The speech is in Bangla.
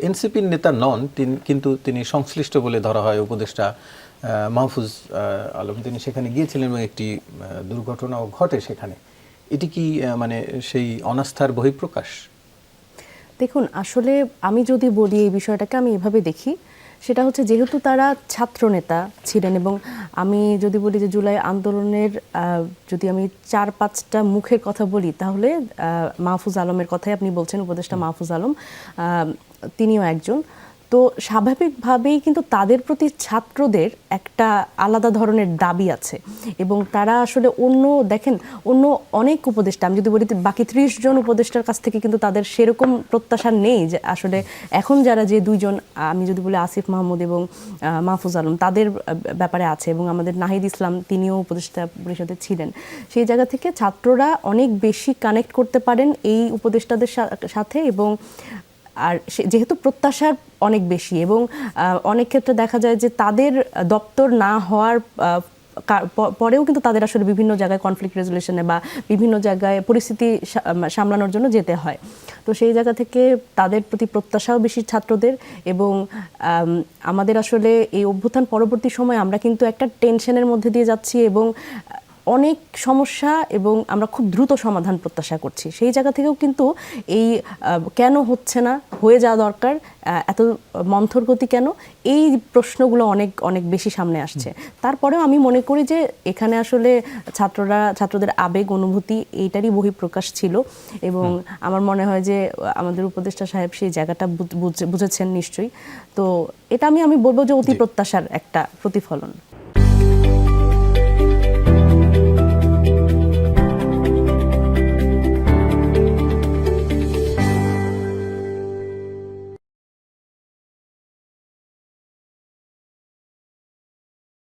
এনসিপির নেতা নন, কিন্তু তিনি সংশ্লিষ্ট বলে ধরা হয় উপদেষ্টা মাহফুজ আলম। তিনি সেখানে গিয়েছিলেন এবং একটি দুর্ঘটনাও ঘটে সেখানে। এটি কি মানে সেই অনাস্থার বহিঃপ্রকাশ? দেখুন, আসলে আমি যদি বলি এই বিষয়টাকে আমি এভাবে দেখি, সেটা হচ্ছে যেহেতু তারা ছাত্রনেতা ছিলেন, এবং আমি যদি বলি যে জুলাই আন্দোলনের যদি আমি 4-5টা মুখের কথা বলি, তাহলে মাহফুজ আলমের কথাই আপনি বলছেন, উপদেষ্টা মাহফুজ আলম তিনিও একজন। তো স্বাভাবিকভাবেই কিন্তু তাদের প্রতি ছাত্রদের একটা আলাদা ধরনের দাবি আছে, এবং তারা আসলে অন্য অনেক উপদেষ্টা, আমি যদি বলি বাকি 30 জন উপদেষ্টার কাছ থেকে কিন্তু তাদের সেরকম প্রত্যাশা নেই যে আসলে এখন যারা যে দুইজন, আমি যদি বলি আসিফ মাহমুদ এবং মাহফুজ আলম, তাদের ব্যাপারে আছে, এবং আমাদের নাহিদ ইসলাম তিনিও উপদেষ্টা পরিষদে ছিলেন। সেই জায়গা থেকে ছাত্ররা অনেক বেশি কানেক্ট করতে পারেন এই উপদেষ্টাদের সাথে, এবং আর যেহেতু প্রত্যাশার অনেক বেশি, এবং অনেক ক্ষেত্রে দেখা যায় যে তাদের দপ্তর না হওয়ার পরেও কিন্তু তাদের আসলে বিভিন্ন জায়গায় কনফ্লিক্ট রেজুলেশনে বা বিভিন্ন জায়গায় পরিস্থিতি সামলানোর জন্য যেতে হয়। তো সেই জায়গা থেকে তাদের প্রতি প্রত্যাশাও বেশি ছাত্রদের, এবং আমাদের আসলে এই অভ্যুত্থান পরবর্তী সময়ে আমরা কিন্তু একটা টেনশনের মধ্যে দিয়ে যাচ্ছি, এবং অনেক সমস্যা, এবং আমরা খুব দ্রুত সমাধান প্রত্যাশা করছি। সেই জায়গা থেকেও কিন্তু এই কেন হচ্ছে না, হয়ে যাওয়া দরকার, এত মন্থর গতি কেন, এই প্রশ্নগুলো অনেক অনেক বেশি সামনে আসছে। তারপরেও আমি মনে করি যে এখানে আসলে ছাত্রদের আবেগ অনুভূতি এইটারই বহিঃপ্রকাশ ছিল, এবং আমার মনে হয় যে আমাদের উপদেষ্টা সাহেব সেই জায়গাটা বুঝেছেন নিশ্চয়ই। তো এটা আমি বলবো যে অতি প্রত্যাশার একটা প্রতিফলন।